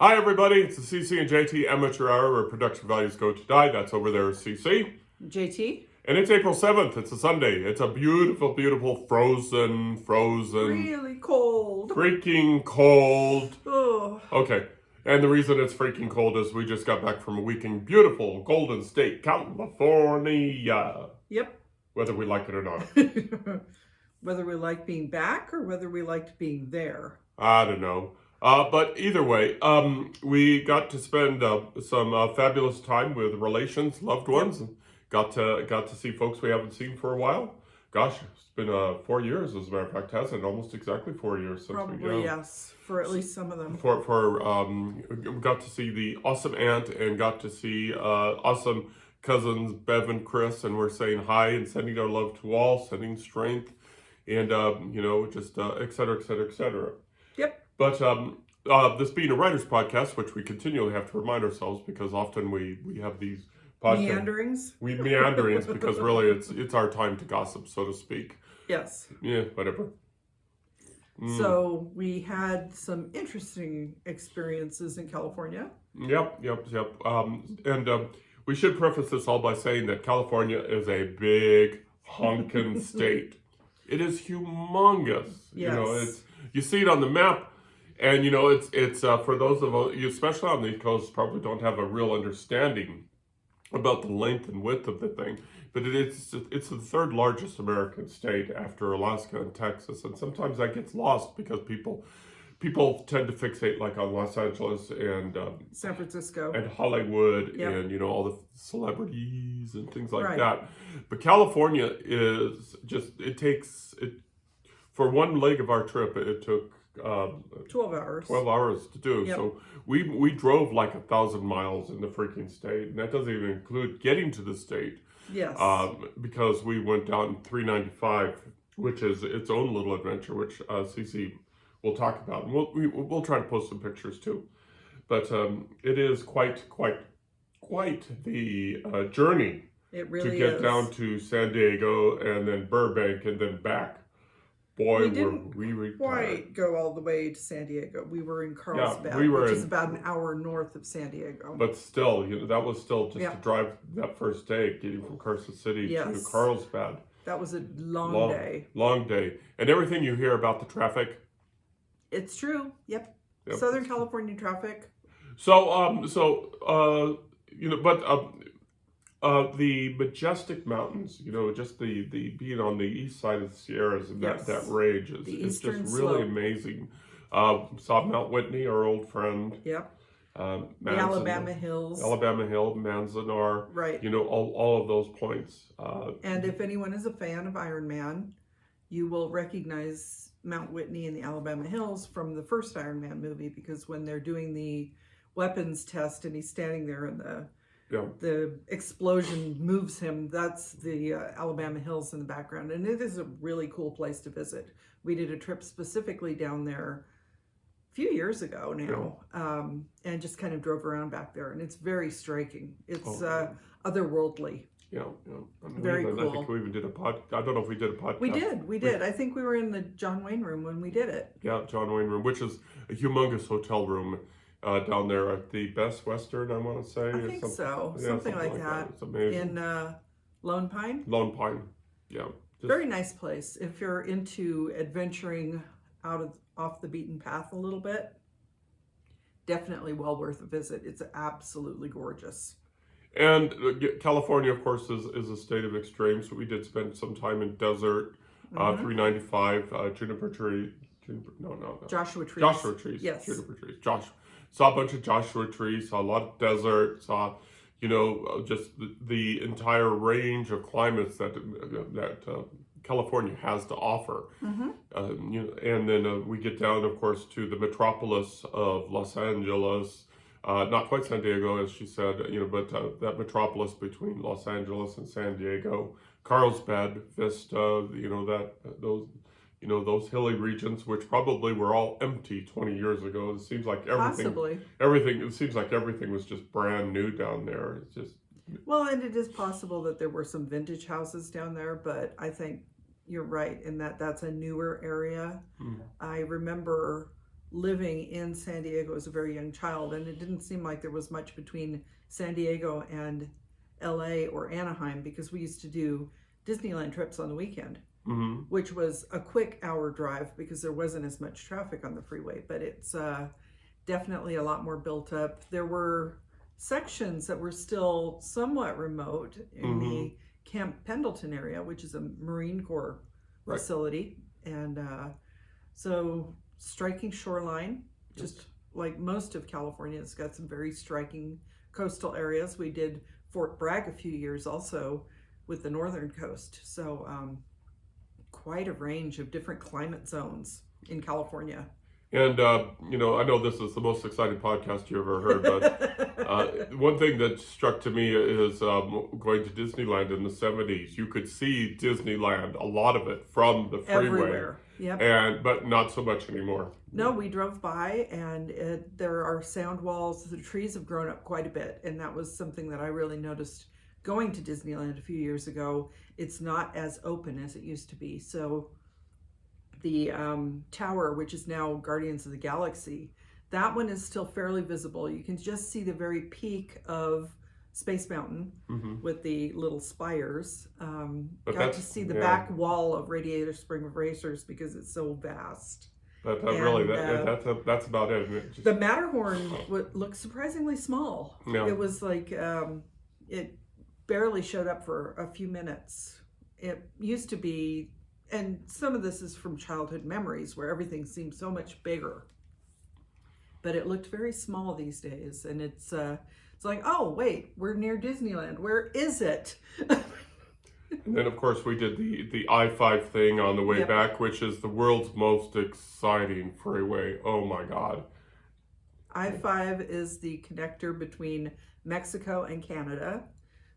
Hi everybody, it's the CC and JT Amateur Hour where production values go to die. That's over there, CC. JT. And it's April 7th, it's a Sunday. It's a beautiful, beautiful, frozen, Really cold. freaking cold. Oh. Okay, and the reason it's freaking cold is we just got back from a week in beautiful Golden State, California. Yep. Whether we like it or not. Whether we like being back or whether we liked being there. I don't know. But either way, we got to spend some fabulous time with relations, loved ones, and got to see folks we haven't seen for a while. Gosh, it's been 4 years, as a matter of fact, hasn't it? Almost exactly 4 years since Probably, yes, for at least some of them. We got to see the awesome aunt and got to see awesome cousins Bev and Chris, and we're saying hi and sending our love to all, sending strength, and just et cetera, et cetera, et cetera. Yep. But this being a writer's podcast, which we continually have to remind ourselves because often we have these podcasts. Meanderings because really it's our time to gossip, so to speak. Yes. Yeah, whatever. So we had some interesting experiences in California. Yep. And we should preface this all by saying that California is a big honkin' state. It is humongous. Yes. You see it on the map. And it's for those of you, especially on the East Coast, probably don't have a real understanding about the length and width of the thing. But it's the third largest American state after Alaska and Texas, and sometimes that gets lost because people tend to fixate like on Los Angeles and San Francisco and Hollywood. Yep. And all the celebrities and things like Right. that. But California is just for one leg of our trip. It took 12 hours. 12 hours to do. Yep. So we drove like 1,000 miles in the freaking state, and that doesn't even include getting to the state. Yes. Because we went down 395, which is its own little adventure, which CC will talk about, and we'll try to post some pictures too. But it is quite the journey. It really to get is. down to San Diego and then Burbank and then back. Boy, we didn't we quite go all the way to San Diego. We were in Carlsbad, which is about an hour north of San Diego. But still, that was still just to drive that first day, getting from Carson City to Carlsbad. That was a long day. Long day. And everything you hear about the traffic. It's true. Yep. Southern California traffic. The majestic mountains, just the being on the east side of the Sierras and that range is just really amazing. Saw Mount Whitney, our old friend. Yep. The Alabama Hills. Alabama Hill, Manzanar. Right. All of those points. And if anyone is a fan of Iron Man, you will recognize Mount Whitney and the Alabama Hills from the first Iron Man movie, because when they're doing the weapons test and he's standing there and the explosion moves him, that's the Alabama Hills in the background. And it is a really cool place to visit. We did a trip specifically down there a few years ago now, and just kind of drove around back there. And it's very striking. It's otherworldly. Yeah. Very cool. I think we even did a podcast. I don't know if we did a podcast. We did. I think we were in the John Wayne room when we did it. Yeah, John Wayne room, which is a humongous hotel room. Down there at the Best Western, I want to say. I think so. Something like that. It's amazing. In Lone Pine? Lone Pine, yeah. Very nice place. If you're into adventuring off the beaten path a little bit, definitely well worth a visit. It's absolutely gorgeous. And California, of course, is a state of extremes. So we did spend some time in desert, 395, juniper tree. Joshua trees. Joshua trees. Yes. Juniper trees. Saw a bunch of Joshua trees, saw a lot of desert, saw, just the entire range of climates that California has to offer. And then we get down, of course, to the metropolis of Los Angeles, not quite San Diego, as she said, but that metropolis between Los Angeles and San Diego, Carlsbad, Vista, those hilly regions, which probably were all empty 20 years ago. It seems like it seems like everything was just brand new down there. It's just. Well, and it is possible that there were some vintage houses down there, but I think you're right in that that's a newer area. I remember living in San Diego as a very young child, and it didn't seem like there was much between San Diego and LA or Anaheim, because we used to do Disneyland trips on the weekend, which was a quick hour drive because there wasn't as much traffic on the freeway, but it's definitely a lot more built up. There were sections that were still somewhat remote in the Camp Pendleton area, which is a Marine Corps facility, and so striking shoreline, just like most of California. It's got some very striking coastal areas. We did Fort Bragg a few years also with the northern coast, so quite a range of different climate zones in California. And, you know, I know this is the most exciting podcast you ever heard, but one thing that struck to me is going to Disneyland in the 70s. You could see Disneyland, a lot of it, from the freeway. Everywhere. Yep. But not so much anymore. No, we drove by, and there are sound walls. The trees have grown up quite a bit, and that was something that I really noticed going to Disneyland a few years ago. It's not as open as it used to be. So the tower, which is now Guardians of the Galaxy, that one is still fairly visible. You can just see the very peak of Space Mountain with the little spires. Got to see the back wall of Radiator Spring Racers because it's so vast. That's about it. The Matterhorn looked surprisingly small. Yeah. It was like it barely showed up for a few minutes. It used to be, and some of this is from childhood memories where everything seemed so much bigger, but it looked very small these days. And it's like, oh wait, we're near Disneyland. Where is it? And then of course we did the I-5 thing on the way back, which is the world's most exciting freeway. Oh my God. I-5 is the connector between Mexico and Canada.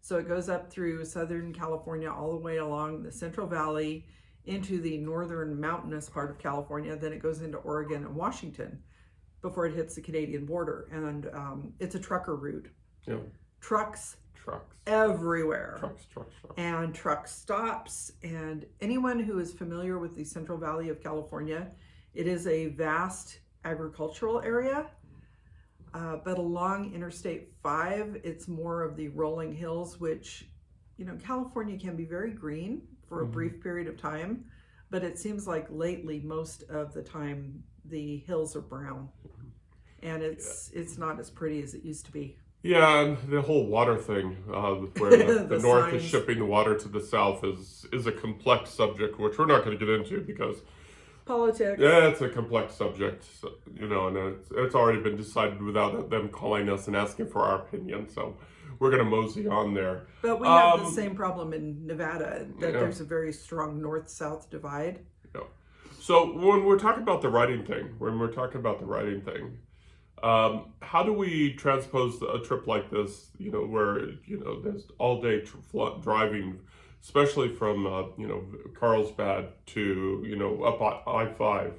So it goes up through Southern California all the way along the Central Valley into the northern mountainous part of California. Then it goes into Oregon and Washington before it hits the Canadian border. And it's a trucker route. Yeah. Trucks everywhere. Trucks. And truck stops. And anyone who is familiar with the Central Valley of California, it is a vast agricultural area. But along Interstate 5, it's more of the rolling hills, which, you know, California can be very green for a brief period of time, but it seems like lately, most of the time, the hills are brown. And it's not as pretty as it used to be. Yeah, and the whole water thing, where the north is signs. shipping the water to the south is a complex subject, which we're not going to get into because politics. Yeah, it's a complex subject, so, you know, and it's already been decided without them calling us and asking for our opinion. So we're going to mosey on there. But we have the same problem in Nevada, that there's a very strong north-south divide. Yeah. So when we're talking about the writing thing, how do we transpose a trip like this, you know, where, you know, there's all day driving, especially from, you know, Carlsbad to, you know, up I-5,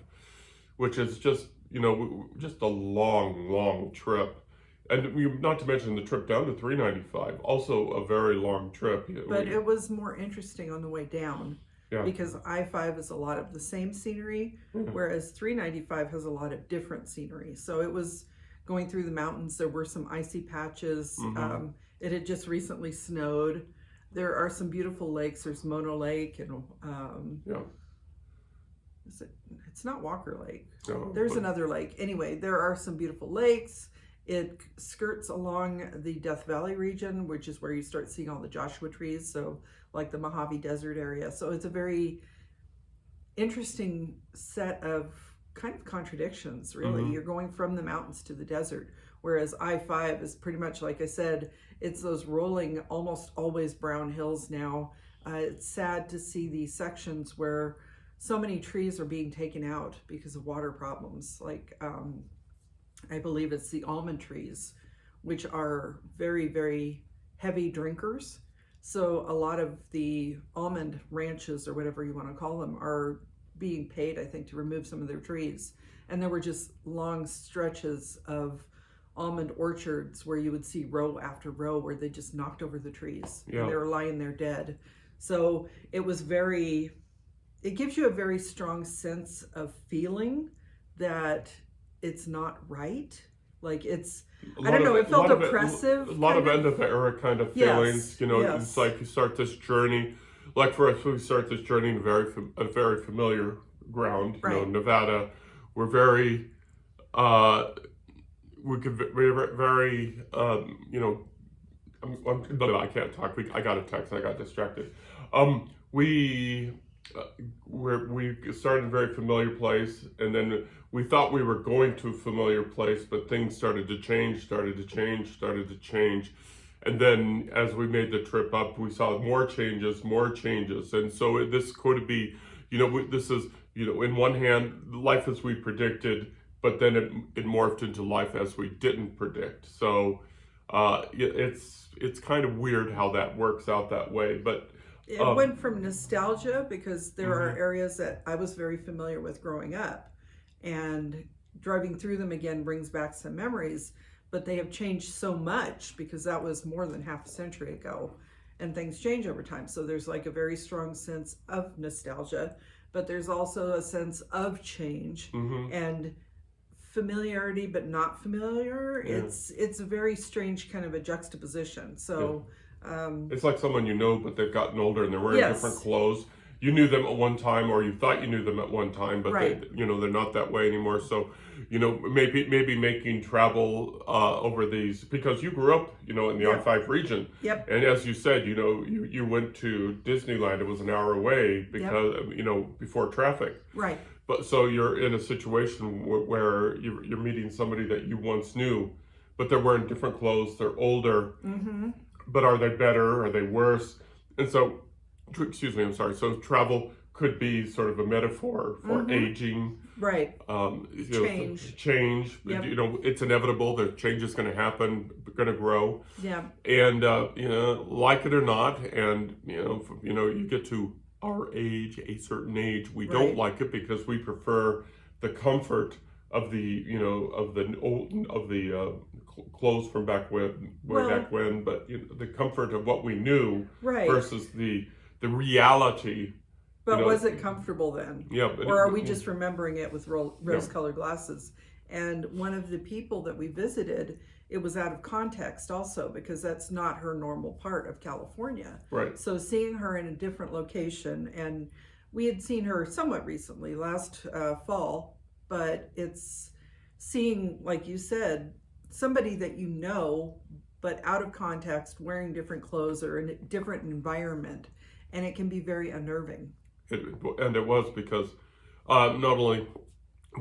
which is just, you know, just a long trip. And not to mention the trip down to 395, also a very long trip. But it was more interesting on the way down. Yeah. Because I-5 is a lot of the same scenery, whereas 395 has a lot of different scenery. So it was going through the mountains. There were some icy patches. It had just recently snowed. There are some beautiful lakes. There's Mono Lake and it's not Walker Lake. No, there's another lake. Anyway, there are some beautiful lakes. It skirts along the Death Valley region, which is where you start seeing all the Joshua trees. So like the Mojave Desert area. So it's a very interesting set of kind of contradictions, really. You're going from the mountains to the desert, whereas I-5 is pretty much, like I said, it's those rolling, almost always brown hills now. It's sad to see these sections where so many trees are being taken out because of water problems. Like, I believe it's the almond trees, which are very, very heavy drinkers. So a lot of the almond ranches, or whatever you want to call them, are being paid, I think, to remove some of their trees. And there were just long stretches of almond orchards where you would see row after row where they just knocked over the trees. Yeah. And they were lying there dead. So it was it gives you a very strong sense of feeling that it's not right. Like it's, A I lot don't know, of it felt lot of oppressive. a lot of kind end of era kind of Yes, feelings. You know, it's yes, like you start this journey. Like for us, we start this journey in a very familiar ground. You know, right. Nevada. We're very uh, we're very you know. I can't talk. I got a text. I got distracted. We we started in a very familiar place, and then we thought we were going to a familiar place, but things started to change, and then as we made the trip up, we saw more changes, and so this could be, you know, this is, you know, in one hand, life as we predicted, but then it morphed into life as we didn't predict. So it's kind of weird how that works out that way, but It went from nostalgia because there are mhm, areas that I was very familiar with growing up, and driving through them again brings back some memories, but they have changed so much because that was more than half a century ago, and things change over time. So there's like a very strong sense of nostalgia, but there's also a sense of change mhm, and familiarity but not familiar. yeah, It's a very strange kind of a juxtaposition. yeah. So It's like someone you know, but they've gotten older and they're wearing different yes, clothes. You knew them at one time, or you thought you knew them at one time, but right. you know, they're not that way anymore. So, you know, maybe making travel over these, because you grew up, you know, in the Yep. I-5 region, Yep. and as you said, you know, you went to Disneyland. It was an hour away Yep. because, you know, before traffic. Right. But so you're in a situation where you're meeting somebody that you once knew, but they're wearing different clothes. They're older, Mm-hmm. but are they better? Are they worse? And so, excuse me, I'm sorry. So travel could be sort of a metaphor for Mm-hmm. aging, Right. you Change. change. Yep. You know, it's inevitable. The change is going to happen, going to grow, Yeah. and you know, like it or not, and you know, you get to our age, a certain age, we don't Right. like it because we prefer the comfort of the, you know, of the old, of the clothes from way Well, back when, but you know, the comfort of what we knew right. versus the reality, you But know. was it comfortable then? Yeah, but Or are we just remembering it with yeah, rose-colored glasses? And one of the people that we visited, it was out of context also because that's not her normal part of California. right, So seeing her in a different location, and we had seen her somewhat recently, last fall, but it's seeing, like you said, somebody that you know, but out of context, wearing different clothes or in a different environment, and it can be very unnerving. it, and it was because not only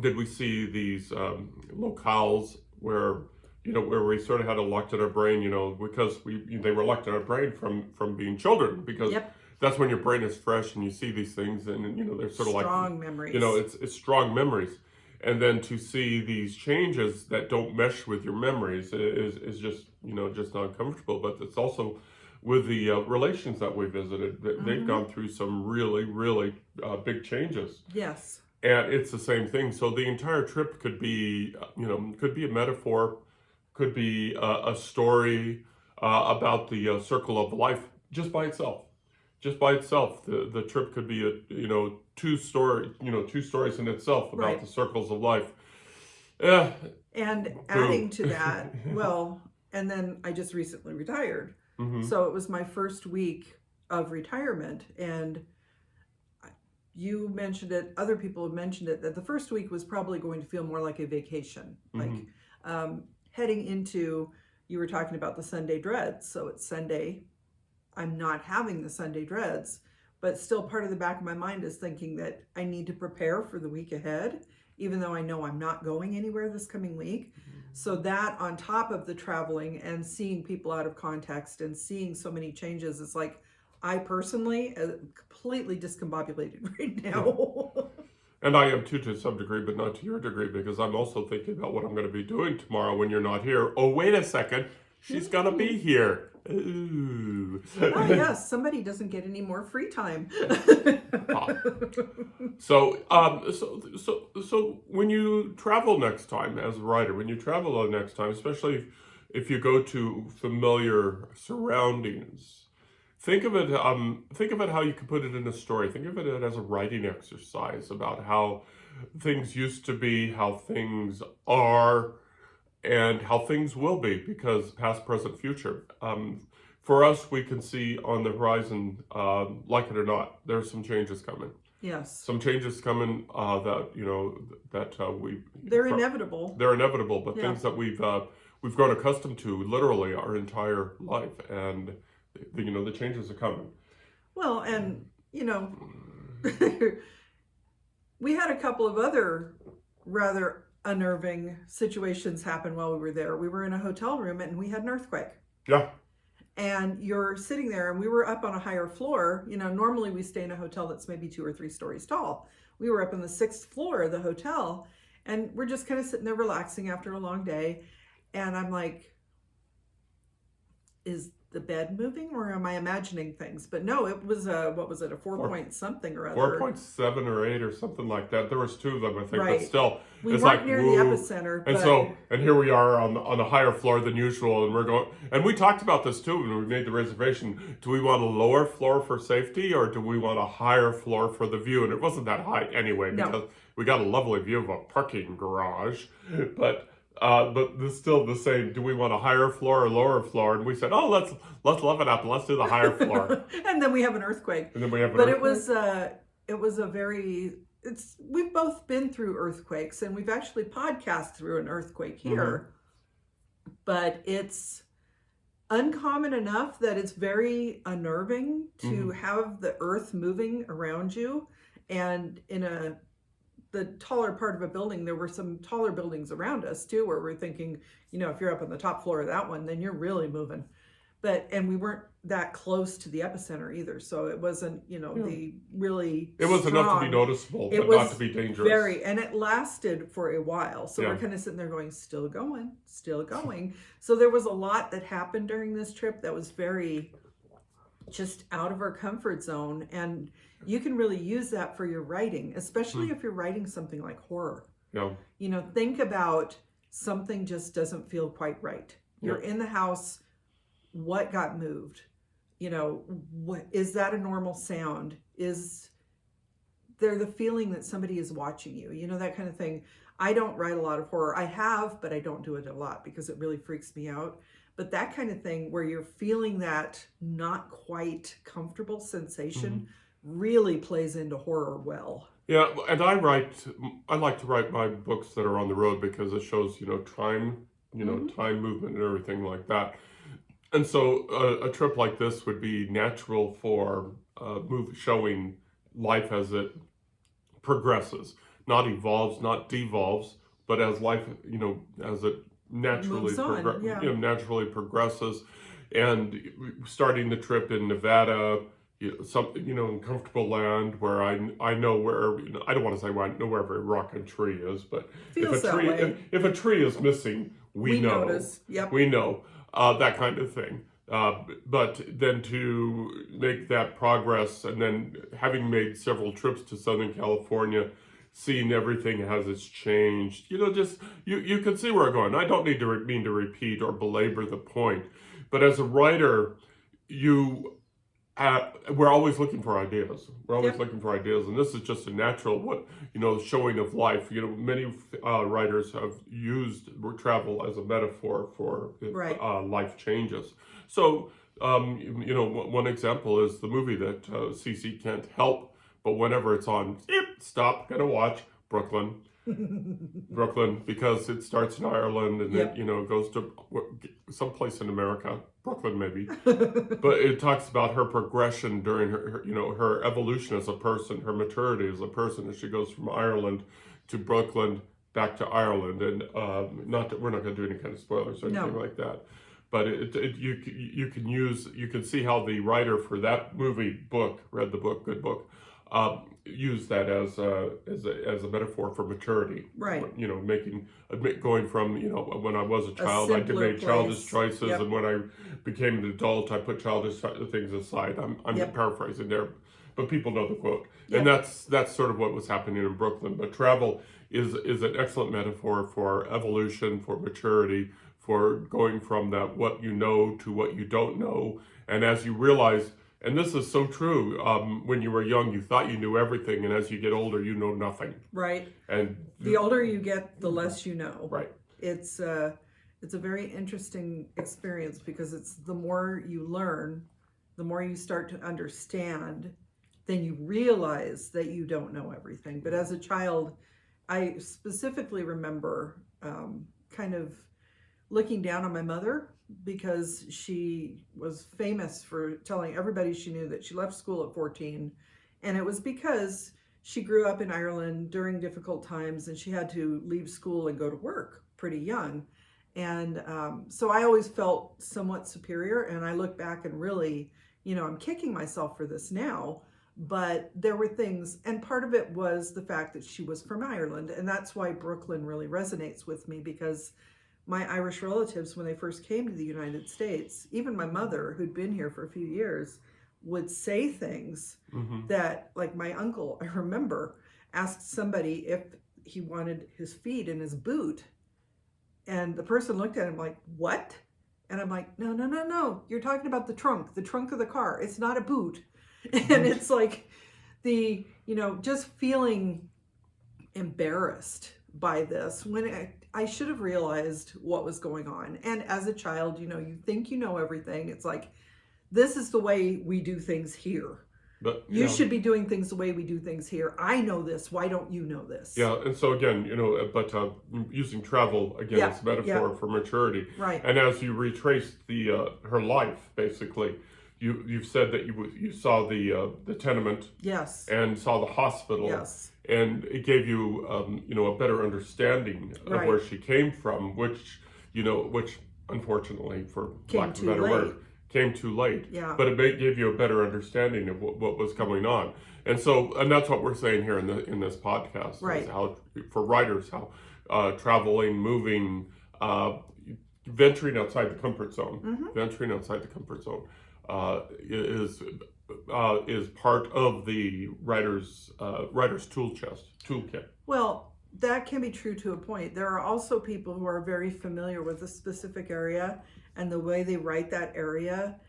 did we see these locales where, you know, where we sort of had it locked in our brain, you know, because they were locked in our brain from being children, because Yep. that's when your brain is fresh and you see these things, and you know, they're sort of like, Strong you know, memories. it's strong memories, and then to see these changes that don't mesh with your memories is just, you know, just uncomfortable. But it's also with the relations that we visited, they've Hmm. gone through some really big changes, Yes. and it's the same thing. So the entire trip could be, you know, could be a metaphor, could be a story about the circle of life just by itself. Just by itself, the trip could be a, you know, two stories in itself about Right. the circles of life. Yeah, And boo. adding to that, well, and then I just recently retired. Hmm. So it was my first week of retirement. And you mentioned it, other people have mentioned it, that the first week was probably going to feel more like a vacation. Like Hmm. heading into, you were talking about the Sunday dreads. So it's Sunday. I'm not having the Sunday dreads, but still part of the back of my mind is thinking that I need to prepare for the week ahead, even though I know I'm not going anywhere this coming week. So that on top of the traveling and seeing people out of context and seeing so many changes, it's like I personally am completely discombobulated right Yeah. now. And I am too, to some degree, but not to your degree, because I'm also thinking about what I'm going to be doing tomorrow when you're not here. Oh, wait a second. She's going to be here. Ooh. Oh yes, somebody doesn't get any more free time. Ah. So, so when you travel next time as a writer, when you travel next time, especially if you go to familiar surroundings, think of it how you could put it in a story. Think of it as a writing exercise about how things used to be, how things are, and how things will be, because past, present, future. For us, we can see on the horizon, like it or not, there's some changes coming. Yes. Some changes coming that They're inevitable. They're inevitable, but Yeah. things that we've grown accustomed to literally our entire life, and the changes are coming. Well, and we had a couple of other rather unnerving situations happen while we were there. We were in a hotel room and we had an earthquake. Yeah. And you're sitting there, and we were up on a higher floor. Normally we stay in a hotel that's maybe 2 or 3 stories tall. We were up on the 6th floor of the hotel, and we're just kind of sitting there relaxing after a long day. And I'm like, is the bed moving, or am I imagining things? But no, it was what was it, a 4 point something or other. 4.7 or 8 or something like that. There was 2 of them, I think, Right. but still, We it's weren't like, near woo. the epicenter. And here we are on a higher floor than usual, and we're going. And we talked about this too when we made the reservation. Do we want a lower floor for safety, or do we want a higher floor for the view? And it wasn't that high anyway, No. because we got a lovely view of a parking garage, but it's still the same. Do we want a higher floor or lower floor? And we said, oh, let's level it up and let's do the higher floor. And then we have an earthquake. And then we have an But earthquake. it was a very, we've both been through earthquakes, and we've actually podcast through an earthquake here. But it's uncommon enough that it's very unnerving to have the earth moving around you. And in the taller part of a building, there were some taller buildings around us too, where we're thinking, if you're up on the top floor of that one, then you're really moving. And we weren't that close to the epicenter either, so it wasn't, the really It was strong. enough to be noticeable, It but was not to be dangerous. and it lasted for a while. So Yeah. we're kind of sitting there going, still going, still going. So there was a lot that happened during this trip that was very just out of our comfort zone. And you can really use that for your writing, especially if you're writing something like horror. Yeah. Think about something just doesn't feel quite right. You're in the house. What got moved? What is that a normal sound? Is there the feeling that somebody is watching you? That kind of thing. I don't write a lot of horror. I have, but I don't do it a lot because it really freaks me out. But that kind of thing where you're feeling that not quite comfortable sensation really plays into horror well. Yeah, and I like to write my books that are on the road because it shows, time, time movement and everything like that. And so a trip like this would be natural for showing life as it progresses, not evolves, not devolves, but as life, as it naturally Moves on, naturally progresses. And starting the trip in Nevada, in comfortable land where I know where, I don't want to say I know where every rock and tree is, but Feels if a tree is missing, we know. Notice. Yep. We know. That kind of thing. But then to make that progress, and then having made several trips to Southern California, seeing everything as it's changed, just you can see where I'm going. I don't need to mean to repeat or belabor the point, but as a writer, we're always looking for ideas. We're always looking for ideas, and this is just a natural showing of life. Many writers have used travel as a metaphor for life changes. So, one example is the movie that CC can't help, but whenever it's on, stop, gotta watch Brooklyn. Brooklyn, because it starts in Ireland and then goes to someplace in America, Brooklyn maybe, but it talks about her progression during her evolution as a person, her maturity as a person, as she goes from Ireland to Brooklyn, back to Ireland, and we're not going to do any kind of spoilers or anything like that, but you can see how the writer for that read the book, good book, use that as a metaphor for maturity, right? Going from when I was a child, I made childish choices, Yep. and when I became an adult, I put childish things aside. I'm paraphrasing there, but people know the quote, and that's sort of what was happening in Brooklyn. But travel is an excellent metaphor for evolution, for maturity, for going from that what you know to what you don't know, and as you realize. And this is so true. When you were young, you thought you knew everything, and as you get older, you know nothing. Right. And the older you get, the less you know. right. It's a very interesting experience because it's the more you learn, the more you start to understand, then you realize that you don't know everything. But as a child, I specifically remember kind of looking down on my mother because she was famous for telling everybody she knew that she left school at 14. And it was because she grew up in Ireland during difficult times and she had to leave school and go to work pretty young. And so I always felt somewhat superior. And I look back and really, I'm kicking myself for this now. But there were things, and part of it was the fact that she was from Ireland. And that's why Brooklyn really resonates with me, because my Irish relatives, when they first came to the United States, even my mother, who'd been here for a few years, would say things that, like my uncle, I remember, asked somebody if he wanted his feet in his boot. And the person looked at him like, what? And I'm like, no. You're talking about the trunk of the car. It's not a boot. And it's like just feeling embarrassed by this when I should have realized what was going on. And as a child, you think you know everything. It's like, this is the way we do things here. But you should be doing things the way we do things here. I know this. Why don't you know this? Yeah, and so again, but using travel again as a metaphor for maturity. Right. And as you retrace her life, basically, you've said that you saw the tenement. Yes. And saw the hospital. Yes. And it gave you a better understanding of where she came from, which unfortunately, for lack of a better word, came too late. Yeah. But it gave you a better understanding of what was going on. And that's what we're saying here in this podcast. Right. Is how, for writers, how traveling, moving, venturing outside the comfort zone, is part of the writer's toolkit. Well, that can be true to a point. There are also people who are very familiar with a specific area, and the way they write that area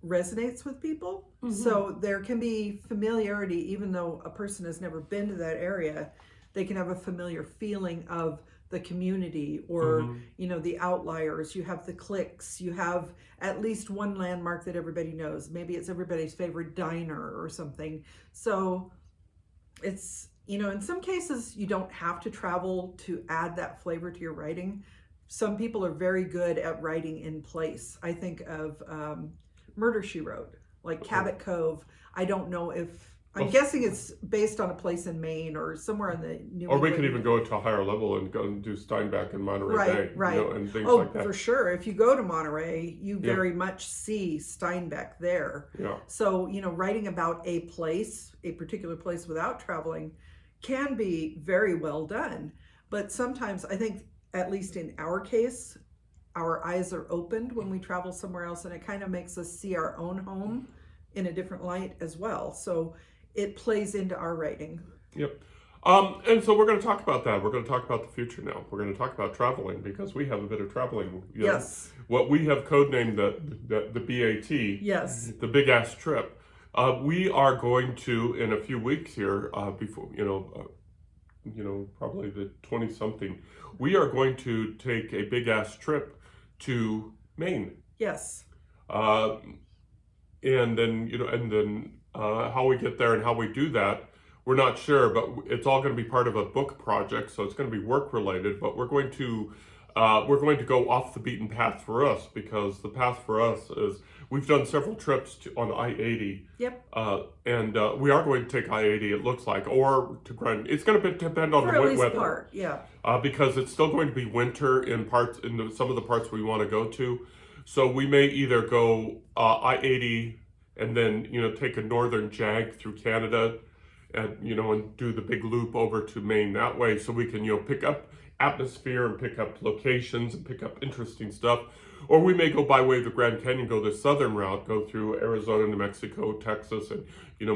resonates with people. So there can be familiarity, even though a person has never been to that area. They can have a familiar feeling of the community or the outliers. You have the cliques. You have at least one landmark that everybody knows. Maybe it's everybody's favorite diner or something. So it's in some cases you don't have to travel to add that flavor to your writing. Some people are very good at writing in place. I think of Murder, She Wrote, like Cabot Cove. I don't know if I'm guessing it's based on a place in Maine or somewhere in the New Or we England. could even go to a higher level and go and do Steinbeck and Monterey Bay, right. And things like that. For sure. If you go to Monterey, you very much see Steinbeck there. Yeah. So, writing about a place, a particular place without traveling can be very well done. But sometimes I think, at least in our case, our eyes are opened when we travel somewhere else, and it kind of makes us see our own home in a different light as well. So it plays into our writing. Yep. And so we're going to talk about that. We're going to talk about the future now. We're going to talk about traveling because we have a bit of traveling. Yes. What we have codenamed the BAT. Yes. The big ass trip. We are going to, in a few weeks here, before probably the 20-something, we are going to take a big ass trip to Maine. Yes. And then how we get there and how we do that, we're not sure, but it's all going to be part of a book project, so it's going to be work related. But we're going to go off the beaten path for us, because the path for us is we've done several trips on I-80. Yep. And we are going to take I-80. It looks like, or to Grand. It's going to depend on for the at least weather. Part, yeah. Because it's still going to be winter in some of the parts we want to go to. So we may either go I-80 and then take a northern jag through Canada, and and do the big loop over to Maine that way, so we can pick up atmosphere and pick up locations and pick up interesting stuff. Or we may go by way of the Grand Canyon, go the southern route, go through Arizona, New Mexico, Texas, and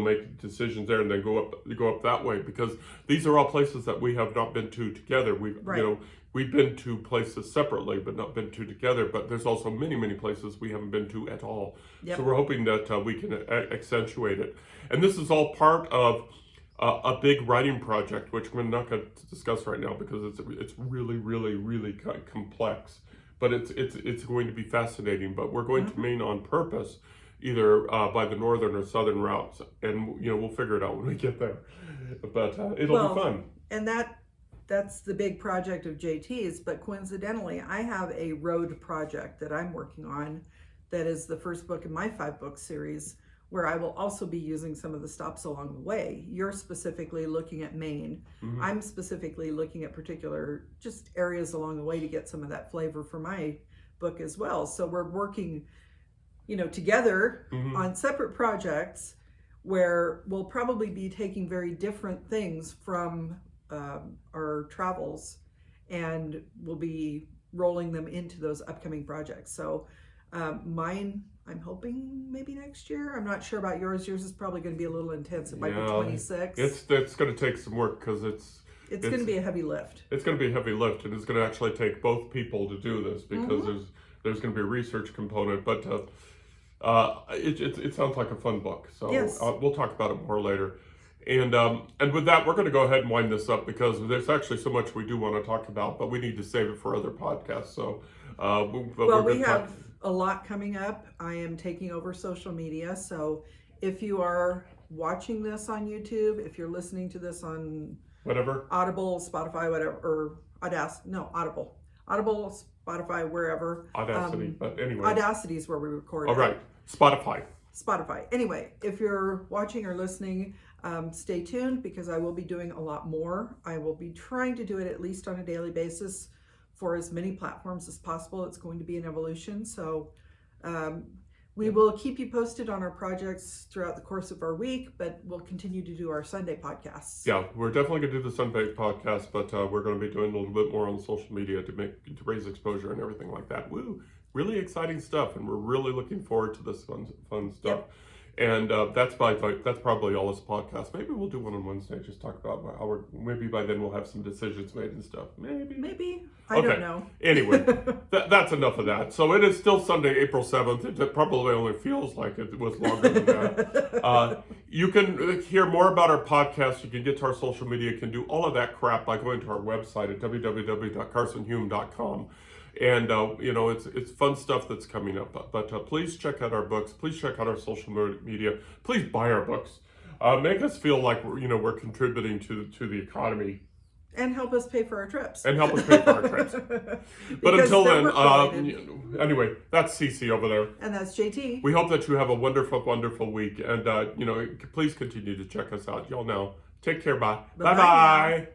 make decisions there, and then go up that way, because these are all places that we have not been to together. We've been to places separately, but not been to together. But there's also many places we haven't been to at all. Yep. So we're hoping that we can accentuate it. And this is all part of a big writing project, which we're not going to discuss right now because it's really complex. But it's going to be fascinating. But we're going to Maine on purpose, either by the northern or southern routes, and we'll figure it out when we get there. But it'll be fun. And that's the big project of JT's. But coincidentally, I have a road project that I'm working on that is the first book in my 5-book series, where I will also be using some of the stops along the way. You're specifically looking at Maine. I'm specifically looking at particular just areas along the way to get some of that flavor for my book as well. So we're working, together on separate projects where we'll probably be taking very different things from our travels, and we'll be rolling them into those upcoming projects. So mine, I'm hoping maybe next year. I'm not sure about yours. Yours is probably going to be a little intense. It might be 26. It's going to take some work because it's going to be a heavy lift. It's going to be a heavy lift, and it's going to actually take both people to do this, because there's going to be a research component. But it sounds like a fun book. So yes. We'll talk about it more later. And with that, we're going to go ahead and wind this up, because there's actually so much we do want to talk about, but we need to save it for other podcasts. So we have a lot coming up. I am taking over social media. So if you are watching this on YouTube, if you're listening to this on whatever, Audible, Spotify, whatever, or Audible, Spotify, wherever. Audacity, but anyway. Audacity is where we record. All right, Spotify. Anyway, if you're watching or listening, stay tuned, because I will be doing a lot more. I will be trying to do it at least on a daily basis for as many platforms as possible. It's going to be an evolution. So we will keep you posted on our projects throughout the course of our week, but we'll continue to do our Sunday podcasts. Yeah, we're definitely going to do the Sunday podcast, but we're going to be doing a little bit more on social media to raise exposure and everything like that. Woo! Really exciting stuff, and we're really looking forward to this fun stuff. Yep. And that's probably all this podcast. Maybe we'll do one on Wednesday. Just talk about how maybe by then we'll have some decisions made and stuff. Maybe. I don't know. Anyway, that's enough of that. So it is still Sunday, April 7th. It probably only feels like it was longer than that. You can hear more about our podcast. You can get to our social media. You can do all of that crap by going to our website at www.carsonhume.com. And, it's fun stuff that's coming up. But please check out our books. Please check out our social media. Please buy our books. Make us feel like we're contributing to the economy. And help us pay for our trips. But until then, anyway, that's Cece over there. And that's JT. We hope that you have a wonderful, wonderful week. And, please continue to check us out. Y'all know. Take care. Bye. Bye-bye.